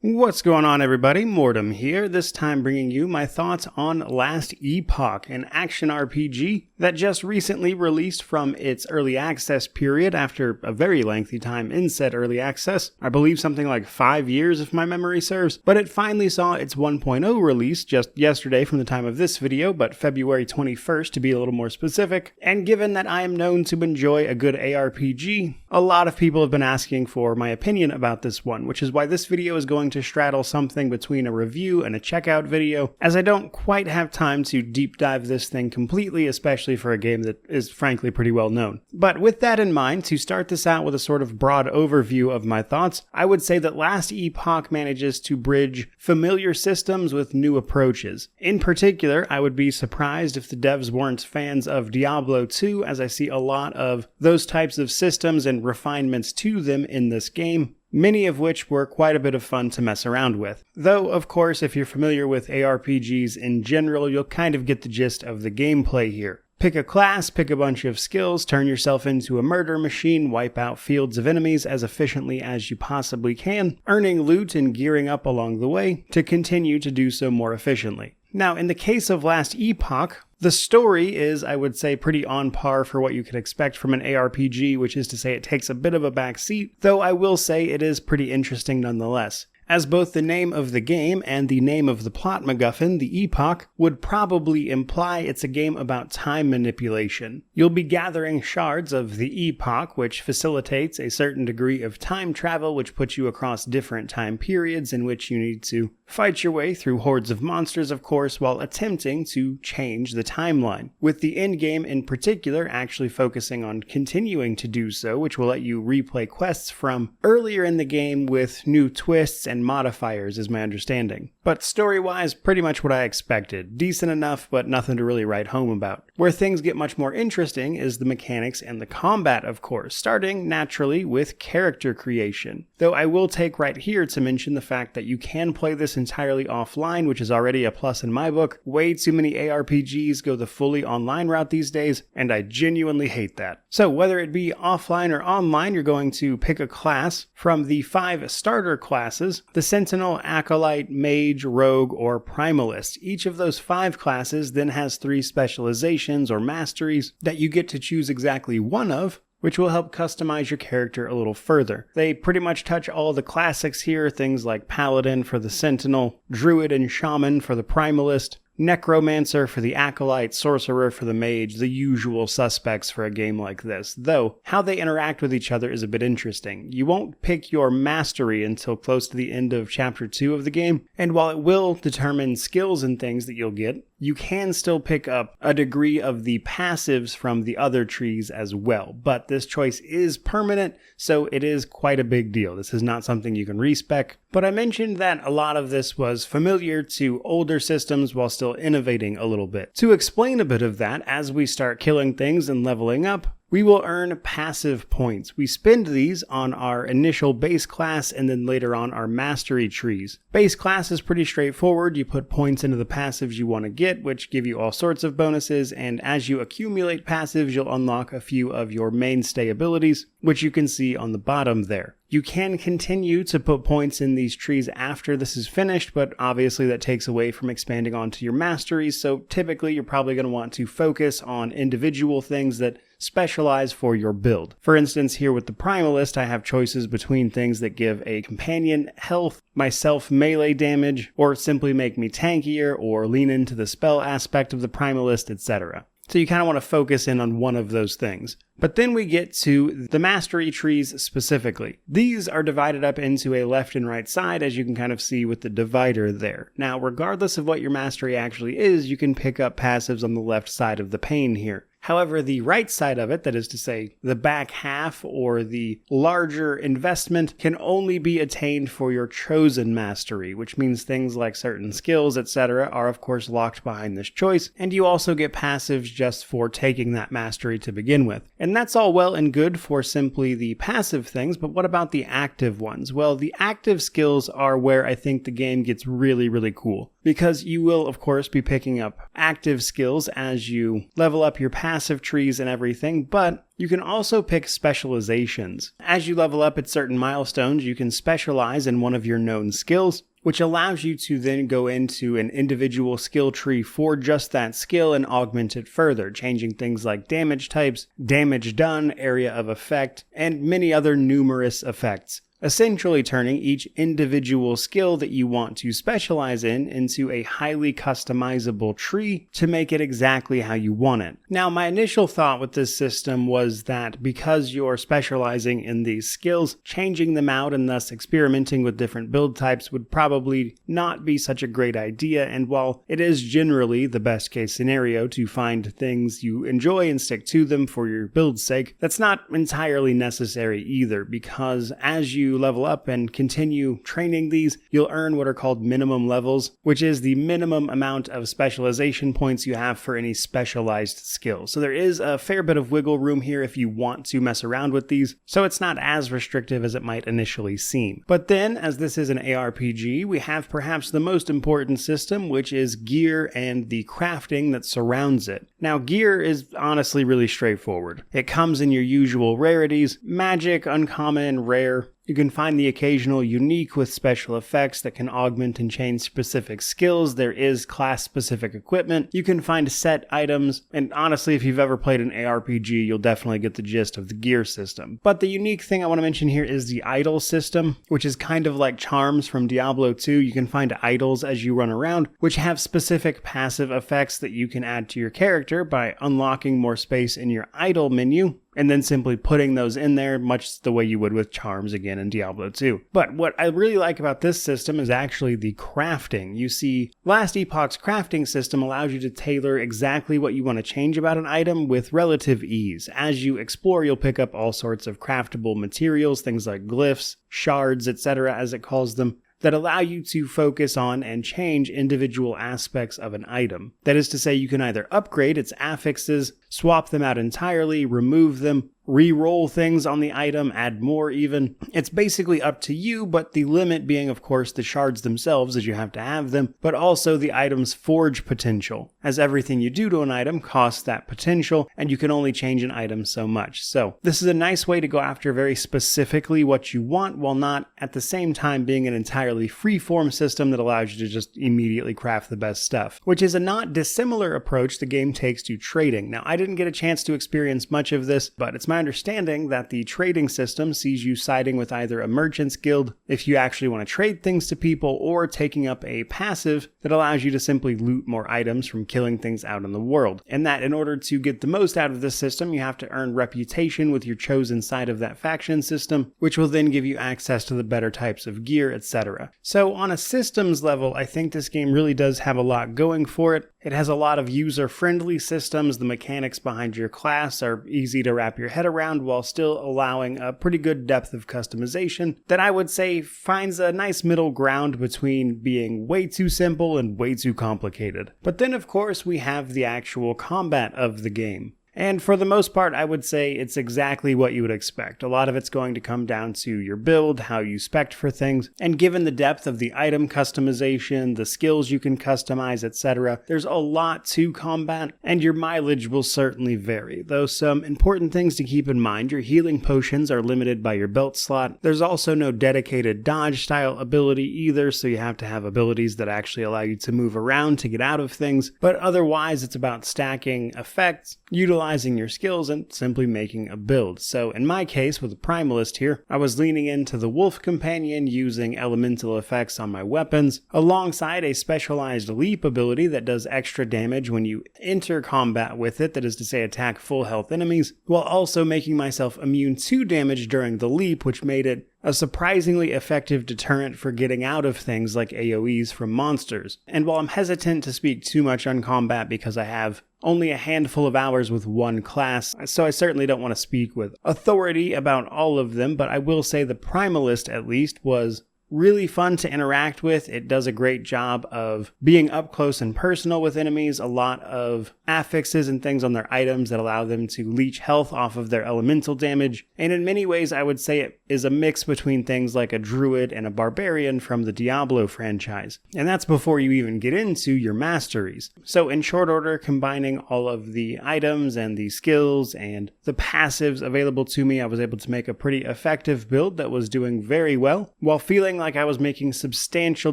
What's going on, everybody? Mortem here, this time bringing you my thoughts on Last Epoch, an action RPG that just recently released from its early access period after a very lengthy time in said early access. I believe something like 5 years if my memory serves, but it finally saw its 1.0 release just yesterday from the time of this video, but February 21st to be a little more specific. And given that I am known to enjoy a good ARPG, a lot of people have been asking for my opinion about this one, which is why this video is going to straddle something between a review and a checkout video, as I don't quite have time to deep dive this thing completely, especially for a game that is frankly pretty well known. But with that in mind, to start this out with a sort of broad overview of my thoughts, I would say that Last Epoch manages to bridge familiar systems with new approaches. In particular, I would be surprised if the devs weren't fans of Diablo 2, as I see a lot of those types of systems and refinements to them in this game, many of which were quite a bit of fun to mess around with. Though, of course, if you're familiar with ARPGs in general, you'll kind of get the gist of the gameplay here. Pick a class, pick a bunch of skills, turn yourself into a murder machine, wipe out fields of enemies as efficiently as you possibly can, earning loot and gearing up along the way to continue to do so more efficiently. Now, in the case of Last Epoch, the story is, I would say, pretty on par for what you could expect from an ARPG, which is to say it takes a bit of a backseat, though I will say it is pretty interesting nonetheless, as both the name of the game and the name of the plot MacGuffin, the Epoch, would probably imply it's a game about time manipulation. You'll be gathering shards of the Epoch, which facilitates a certain degree of time travel, which puts you across different time periods in which you need to fight your way through hordes of monsters, of course, while attempting to change the timeline, with the endgame in particular actually focusing on continuing to do so, which will let you replay quests from earlier in the game with new twists and modifiers, is my understanding. But story-wise, pretty much what I expected. Decent enough, but nothing to really write home about. Where things get much more interesting is the mechanics and the combat, of course, starting naturally with character creation. Though I will take right here to mention the fact that you can play this entirely offline, which is already a plus in my book. Way too many ARPGs go the fully online route these days, and I genuinely hate that. So whether it be offline or online, you're going to pick a class from the 5 starter classes: the Sentinel, Acolyte, Mage, Rogue, or Primalist. Each of those 5 classes then has 3 specializations or masteries that you get to choose exactly one of, which will help customize your character a little further. They pretty much touch all the classics here, things like Paladin for the Sentinel, Druid and Shaman for the Primalist, Necromancer for the Acolyte, Sorcerer for the Mage, the usual suspects for a game like this. Though, how they interact with each other is a bit interesting. You won't pick your mastery until close to the end of Chapter 2 of the game, and while it will determine skills and things that you'll get, you can still pick up a degree of the passives from the other trees as well. But this choice is permanent, so it is quite a big deal. This is not something you can respec. But I mentioned that a lot of this was familiar to older systems while still innovating a little bit. To explain a bit of that, as we start killing things and leveling up, we will earn passive points. We spend these on our initial base class and then later on our mastery trees. Base class is pretty straightforward. You put points into the passives you want to get, which give you all sorts of bonuses, and as you accumulate passives, you'll unlock a few of your mainstay abilities, which you can see on the bottom there. You can continue to put points in these trees after this is finished, but obviously that takes away from expanding onto your masteries, so typically you're probably going to want to focus on individual things that specialize for your build. For instance, here with the Primalist, I have choices between things that give a companion health, myself melee damage, or simply make me tankier, or lean into the spell aspect of the Primalist, etc. So you kind of want to focus in on one of those things. But then we get to the mastery trees specifically. These are divided up into a left and right side, as you can kind of see with the divider there. Now, regardless of what your mastery actually is, you can pick up passives on the left side of the pane here. However, the right side of it, that is to say, the back half or the larger investment, can only be attained for your chosen mastery, which means things like certain skills, etc. are of course locked behind this choice, and you also get passives just for taking that mastery to begin with. And that's all well and good for simply the passive things, but what about the active ones? Well, the active skills are where I think the game gets really, really cool. because you will, of course, be picking up active skills as you level up your passive trees and everything, but you can also pick specializations. As you level up at certain milestones, you can specialize in one of your known skills, which allows you to then go into an individual skill tree for just that skill and augment it further, changing things like damage types, damage done, area of effect, and many other numerous effects. Essentially turning each individual skill that you want to specialize in into a highly customizable tree to make it exactly how you want it. Now, my initial thought with this system was that because you're specializing in these skills, changing them out and thus experimenting with different build types would probably not be such a great idea, and while it is generally the best case scenario to find things you enjoy and stick to them for your build's sake, that's not entirely necessary either, because as you level up and continue training these, you'll earn what are called minimum levels, which is the minimum amount of specialization points you have for any specialized skill. So there is a fair bit of wiggle room here if you want to mess around with these, so it's not as restrictive as it might initially seem. But then, as this is an ARPG, we have perhaps the most important system, which is gear and the crafting that surrounds it. Now, gear is honestly really straightforward. It comes in your usual rarities: magic, uncommon, rare. You can find the occasional unique with special effects that can augment and change specific skills. There is class-specific equipment. You can find set items, and honestly, if you've ever played an ARPG, you'll definitely get the gist of the gear system. But the unique thing I want to mention here is the idol system, which is kind of like charms from Diablo 2. You can find idols as you run around, which have specific passive effects that you can add to your character by unlocking more space in your idol menu, and then simply putting those in there, much the way you would with charms again in Diablo 2. But what I really like about this system is actually the crafting. You see, Last Epoch's crafting system allows you to tailor exactly what you want to change about an item with relative ease. As you explore, you'll pick up all sorts of craftable materials, things like glyphs, shards, etc., as it calls them, that allow you to focus on and change individual aspects of an item. That is to say, you can either upgrade its affixes, swap them out entirely, remove them, re-roll things on the item, add more even. It's basically up to you, but the limit being, of course, the shards themselves, as you have to have them, but also the item's forge potential, as everything you do to an item costs that potential, and you can only change an item so much. So this is a nice way to go after very specifically what you want, while not at the same time being an entirely free-form system that allows you to just immediately craft the best stuff, which is a not dissimilar approach the game takes to trading. Now, I didn't get a chance to experience much of this, but it's my understanding that the trading system sees you siding with either a merchant's guild if you actually want to trade things to people, or taking up a passive that allows you to simply loot more items from killing things out in the world. And that in order to get the most out of this system, you have to earn reputation with your chosen side of that faction system, which will then give you access to the better types of gear, etc. So on a systems level, I think this game really does have a lot going for it. It has a lot of user-friendly systems. The mechanics behind your class are easy to wrap your head around, while still allowing a pretty good depth of customization that I would say finds a nice middle ground between being way too simple and way too complicated. But then, of course, we have the actual combat of the game. And for the most part, I would say it's exactly what you would expect. A lot of it's going to come down to your build, how you spec for things, and given the depth of the item customization, the skills you can customize, etc., there's a lot to combat, and your mileage will certainly vary. Though some important things to keep in mind: your healing potions are limited by your belt slot. There's also no dedicated dodge style ability either, so you have to have abilities that actually allow you to move around to get out of things, but otherwise it's about stacking effects, utilizing your skills, and simply making a build. So in my case, with the Primalist here, I was leaning into the Wolf Companion, using elemental effects on my weapons, alongside a specialized leap ability that does extra damage when you enter combat with it, that is to say attack full health enemies, while also making myself immune to damage during the leap, which made it a surprisingly effective deterrent for getting out of things like AoEs from monsters. And while I'm hesitant to speak too much on combat because I have only a handful of hours with one class, so I certainly don't want to speak with authority about all of them, but I will say the Primalist at least was really fun to interact with. It does a great job of being up close and personal with enemies, a lot of affixes and things on their items that allow them to leech health off of their elemental damage, and in many ways I would say it is a mix between things like a druid and a barbarian from the Diablo franchise. And that's before you even get into your masteries. So in short order, combining all of the items and the skills and the passives available to me, I was able to make a pretty effective build that was doing very well, while feeling like I was making substantial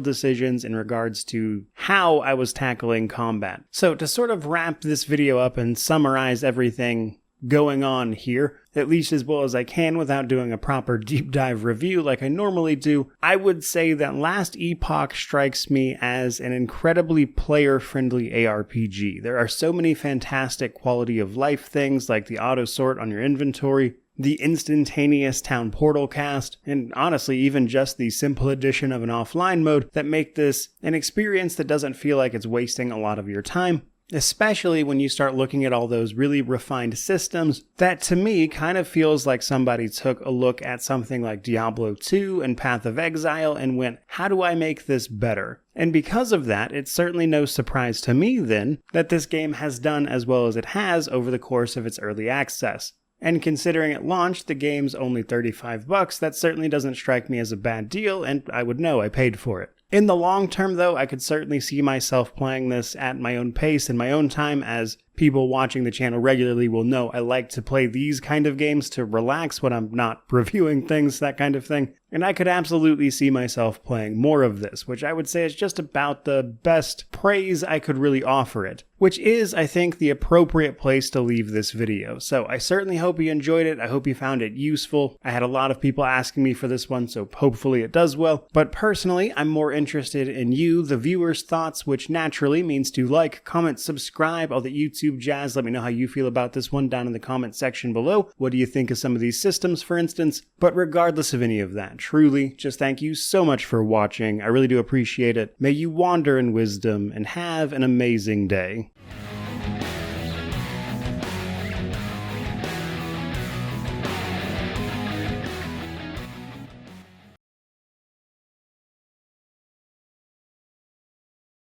decisions in regards to how I was tackling combat. So to sort of wrap this video up and summarize everything going on here, at least as well as I can without doing a proper deep dive review like I normally do, I would say that Last Epoch strikes me as an incredibly player-friendly ARPG. There are so many fantastic quality of life things like the auto sort on your inventory, the instantaneous town portal cast, and honestly even just the simple addition of an offline mode that make this an experience that doesn't feel like it's wasting a lot of your time, especially when you start looking at all those really refined systems that to me kind of feels like somebody took a look at something like Diablo 2 and Path of Exile and went, how do I make this better? And because of that, it's certainly no surprise to me then that this game has done as well as it has over the course of its early access. And considering at launch the game's only $35, that certainly doesn't strike me as a bad deal, and I would know I paid for it. In the long term though, I could certainly see myself playing this at my own pace in my own time, as people watching the channel regularly will know I like to play these kind of games to relax when I'm not reviewing things, that kind of thing. And I could absolutely see myself playing more of this, which I would say is just about the best praise I could really offer it, which is, I think, the appropriate place to leave this video. So I certainly hope you enjoyed it. I hope you found it useful. I had a lot of people asking me for this one, so hopefully it does well. But personally, I'm more interested in you, the viewers' thoughts, which naturally means to like, comment, subscribe, all the YouTube jazz. Let me know how you feel about this one down in the comment section below. What do you think of some of these systems, for instance? But regardless of any of that, truly, just thank you so much for watching. I really do appreciate it. May you wander in wisdom and have an amazing day.